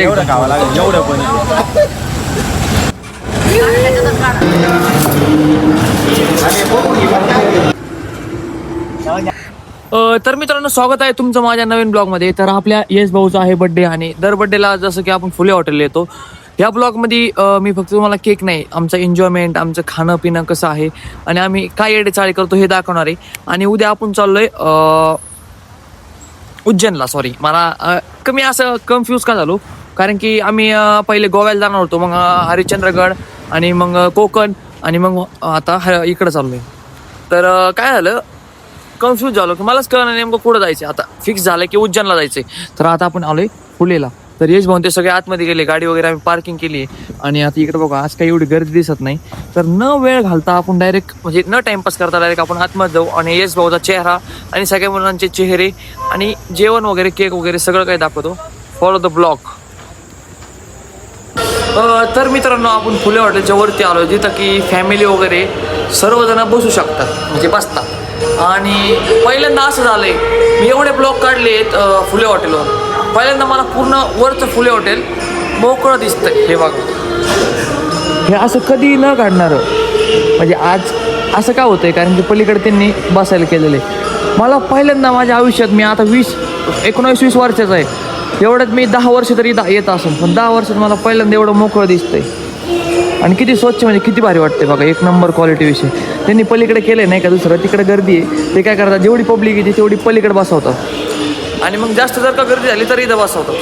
एवढं खावं लागेल एवढं पण. तर मित्रांनो स्वागत आहे तुमचं माझ्या नवीन ब्लॉगमध्ये. तर आपल्या यश भाऊचा आहे बड्डे आणि दर बड्डेला जसं की आपण फुले हॉटेलला येतो, या ब्लॉगमध्ये मी फक्त तुम्हाला केक नाही, आमचं एन्जॉयमेंट, आमचं खाणं पिणं कसं आहे आणि आम्ही काय येडेचाळी करतो हे दाखवणार आहे. आणि उद्या आपण चाललोय उज्जैनला. सॉरी, मला कमी असं कन्फ्यूज का झालो, कारण की आम्ही पहिले गोव्याला जाणार होतो, मग हरिश्चंद्रगड आणि मग कोकण आणि मग आता इकडं चाललोय. तर काय झालं, कन्फ्यूज झालो की मलाच कळलं नेमकं कुठं जायचं. आता फिक्स झालं की उज्जैनला जायचंय. तर आता आपण आलोय फुलेला. तर यश भाऊ ते सगळे आतमध्ये गेले, गाडी वगैरे आम्ही पार्किंग केली आणि आता इकडे बघा आज काही एवढी गर्दी दिसत नाही. तर न वेळ घालता आपण डायरेक्ट म्हणजे न टाइमपास करता डायरेक्ट आपण आतमध्ये जाऊ आणि यश भाऊचा चेहरा आणि सगळ्या मुलांचे चेहरे आणि जेवण वगैरे केक वगैरे सगळं काही दाखवतो. Follow the blog. तर मित्रांनो आपण फुले हॉटेलच्या वरती आलो, जिथं की फॅमिली वगैरे सर्वजण बसू शकतात, म्हणजे बसतात. आणि पहिल्यांदा असं झालंय, मी एवढे ब्लॉग काढले आहेत फुले हॉटेलवर, पहिल्यांदा मला पूर्ण वरचं फुले हॉटेल मोकळं दिसतंय. हे बघा, हे असं कधी न काढणार म्हणजे आज असं का होतंय, कारण की पलीकडे त्यांनी बसायला केलेलं आहे. मला पहिल्यांदा माझ्या आयुष्यात, मी आता 19-20 वर्षाचा आहे, एवढ्यात मी 10 वर्ष तरी येत असेल, पण 10 वर्षात मला पहिल्यांदा एवढं मोकळं दिसतंय. आणि किती स्वच्छ, म्हणजे किती भारी वाटते बघा. एक नंबर क्वालिटी विषय त्यांनी पलीकडे केलं नाही का. दुसरं तिकडे गर्दी आहे, ते काय करतात, जेवढी पब्लिक येते तेवढी पलीकडे बसवतात आणि मग जास्त जर का गर्दी झाली तर इथं बसवतात.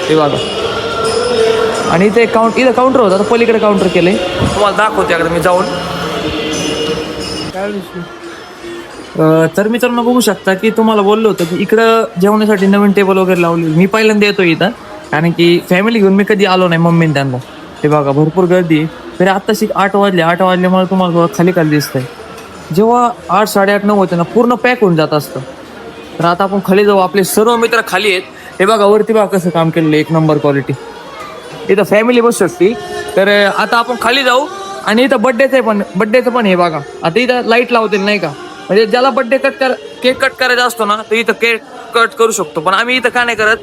हे बघा, आणि इथे इथं काउंटर होता, तर पलीकडे काउंटर केलंय. तुम्हाला दाखवते अगदी मी जाऊन. तर मित्रांनो बघू शकता की तुम्हाला बोललो होतं की इकडं जेवणासाठी नवीन टेबल वगैरे लावली. मी पहिल्यांदा येतो इथं, कारण की फॅमिली घेऊन मी कधी आलो नाही, मम्मीने त्यांना. ते बघा भरपूर गर्दी आहे. तरी आत्ताशी 8 वाजल्यामुळे तुम्हाला थोडं खाली खाली दिसतंय. जेव्हा 8, 8:30, 9 होते ना, पूर्ण पॅक होऊन जात असतं. तर आता आपण खाली जाऊ, आपले सर्व मित्र खाली आहेत. हे बघा वरती बघा कसं काम केलेलं, एक नंबर क्वालिटी. इथं फॅमिली बसू शकते. तर आता आपण खाली जाऊ आणि इथं बड्डेचं पण हे बघा. आता इथं लाईट लावतील नाही का, म्हणजे ज्याला केक कट करायचा असतो ना, तर इथं केक कट करू शकतो. पण आम्ही इथं का नाही करत,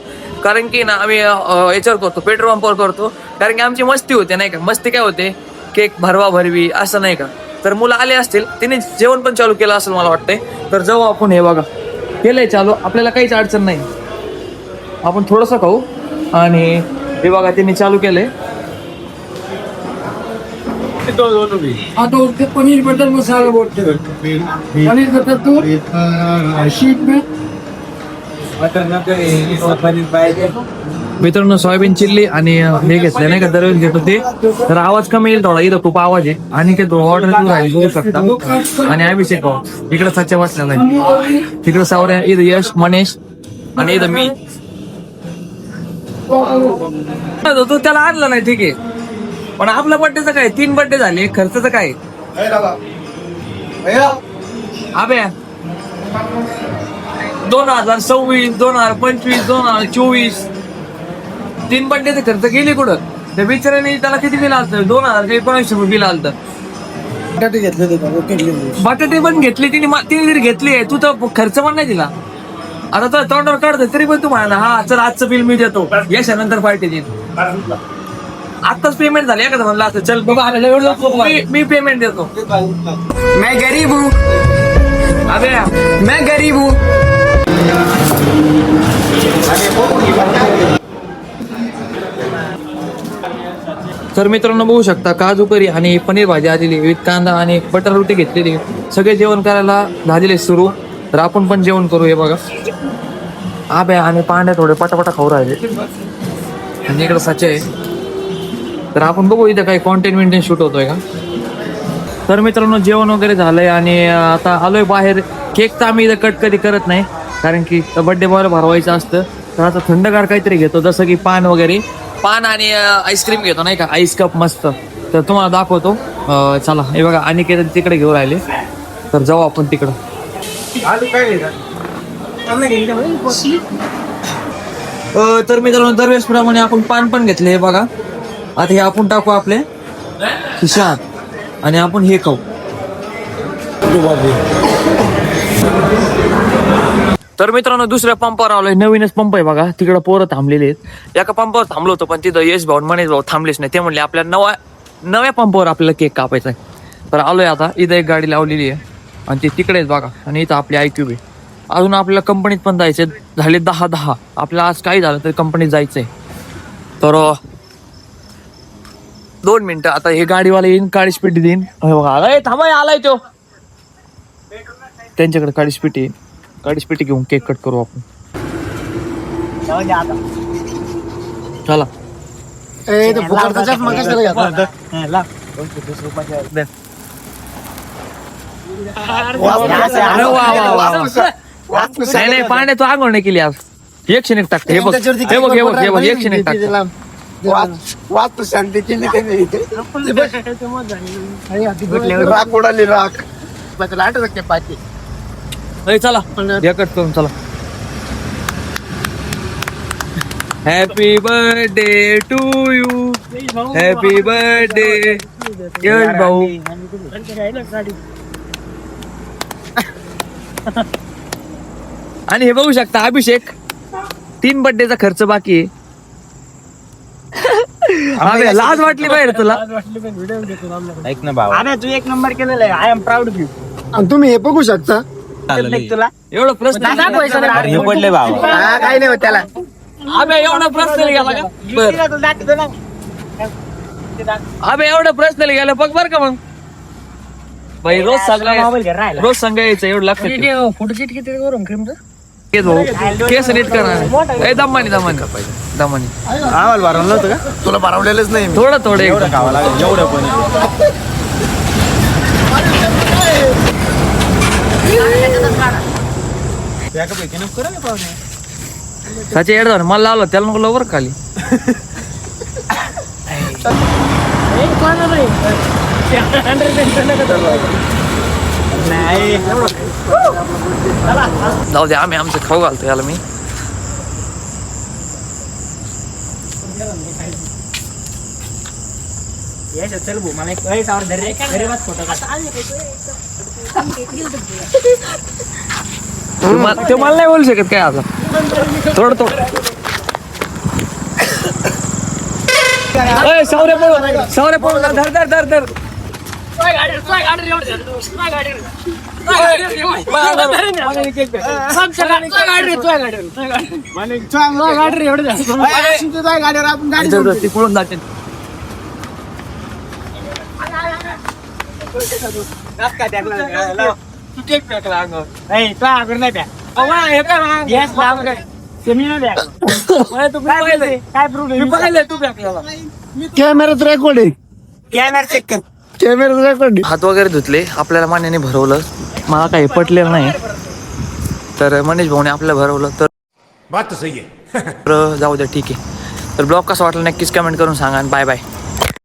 कारण की ना आम्ही याच्यावर करतो, पेट्रोल पंपावर करतो. कारण की आमची मस्ती होते नाही का. मस्ती काय होते, केक भरवी असं नाही का. तर मुलं आले असतील, तिने जेवण पण चालू केलं असेल मला वाटतंय. तर जाऊ आपण. हे बघा केलंय चालू, आपल्याला काहीच अडचण नाही. आपण थोडंसं खाऊ. आणि हे बघा त्यांनी चालू केलंय. पनीर बटर मसाला बोलते, पनीर बटर तो शीट में मित्रांनो सोयाबीन चिल्ली आणि हे घेतलं नाही का, दरवेळेस घेतो ते. तर आवाज कमी येईल थोडा, इथं खूप आवाज आहे. आणि ते ऑर्डर बघू शकता. आणि अभिषेक इकडे सच्चा बसलेला आहे, तिकडे सावऱ्या, इथं यश, मनेश आणि इथं मी. तो त्याला आणलं नाही, ठीक आहे. पण आपल्या बड्डेचं काय, 3 बड्डे झाले, खर्चाचं काय अबे. 2026, 2025, 2024 3 बड्डेचं खर्च गेली कुठं. त्या बिचाऱ्याने त्याला किती बिल आलं, 2019 बिल आलं. बटाटे घेतले, बटाटे पण घेतले तिने जरी घेतली, तू तर खर्च पण नाही दिला. आता तर तोंडावर काढतोय तरी पण तू म्हणा, हा चल आजचं बिल मी देतो, यशानंतर पार्टी देईन. आत्ताच पेमेंट झाली का म्हणलं असं, चल बाबा मी पेमेंट देतो. मैं गरीब हूँ अबे, मैं गरीब हूँ. तर मित्रांनो बघू शकता, काजू करी आणि पनीर भाजी आलेली विथ कांदा आणि बटर रोटी घेतलेली. सगळे जेवण करायला झालेले सुरू. तर आपण पण जेवण करू. हे बघा आब्या आणि पांड्या थोडे पटापटा खाऊ राहिले आणि इकडं सच्चे आहे. तर आपण बघू इथं काही कॉन्टेंट शूट होतोय का. तर मित्रांनो जेवण वगैरे झालंय आणि आता आलोय बाहेर. केक तर आम्ही इथं कट कधी करत नाही, कारण की बड्डे बॉयला भरवायचं असतं. तर आता थंडगार काहीतरी घेतो, जसं की पान आणि आईस्क्रीम घेतो नाही का, आईस कप मस्त. तर तुम्हाला दाखवतो. चला हे बघा अनिकेत तिकडे घेऊन राहिले, तर जाऊ आपण तिकडं. तर मित्रांनो दरवेळेस प्रमाणे आपण पान पण घेतले. हे बघा आता हे आपण टाकू आपले खिशात आणि आपण हे खाऊ. तर मित्रांनो दुसऱ्या पंपावर आलोय. नवीनच पंप आहे बघा. तिकडे पोरं थांबलेले आहेत. एका पंपावर थांबलो होतो पण तिथं यश भाऊ मनीष भाऊ थांबलेच नाही. ते म्हणले आपल्या नव्या पंपावर आपल्याला केक कापायचा आहे. तर आलोय आता. इथं एक गाडी लावलेली आहे आणि ती तिकडे आहेत बघा. आणि इथं आपली IQ आहे. अजून आपल्याला कंपनीत पण जायचे झाले 10 आपल्याला आज काही झालं तर कंपनीत जायचंय. तर 2 मिनिटं आता हे गाडीवाला येईन काळीच पेटी देईन. आलाय थांबा आलाय तो त्यांच्याकडे काळीच पेटी येईन. काळीच पेटी घेऊन केक कट करू आपण. चला नाही पाण्या तू आंघोळ नाही केली आज. 101 टाकते. हे बघ 101 टाकते. वाच शांती केली राख उडाली राख आठ पाठी. चला हे कट करून चला. Happy birthday to you. Happy birthday Yash भाऊ. आणि हे बघू शकता अभिषेक 3 बर्थडेचा खर्च बाकी आहे. लाज वाटली पाहिजे तुला. ऐक ना बाबा तू 1 नंबर केलेला आहे. I am proud of you. आणि तुम्ही हे बघू शकता तुला एवढं प्रश्न हे पडले बाबा काही नाही होत त्याला. अबे एवढा प्रश्न गेला का? बरं. अबे एवढा प्रश्न गेला बघ बर का मग. भाई रोज सांगा यायचं एवढं लक्षात ठेव. फोटो किती करून क्रीमचं केस भाऊ केस नीट करणार. दमानी आम्हाला भरवलं नव्हतं का? तुला भरवलेलंच नाही. थोडं एवढं खावं लागेल जेवढं पण साचे एड मला लावलं त्याला नको लवकर खाली. जाऊ दे आम्ही आमचं खाऊ घालतो याला. मी चल भाऊ मला फोटो ते मला नाही बोलू शकत काय आता. थोडं सावरे पळू धर. ती पळून जाते. कॅमेरात रेकॉर्ड आहे. कॅमेरात रेकॉर्ड. हात वगैरे धुतले. आपल्याला मान्याने भरवलं. मला काही पटलेलं नाही तर मनीष भाऊने आपल्याला भरवलं. तर बात तो सही है. जाऊ द्या ठीक आहे. तर ब्लॉग कसा वाटला नक्कीच कमेंट करून सांगा. आणि बाय बाय.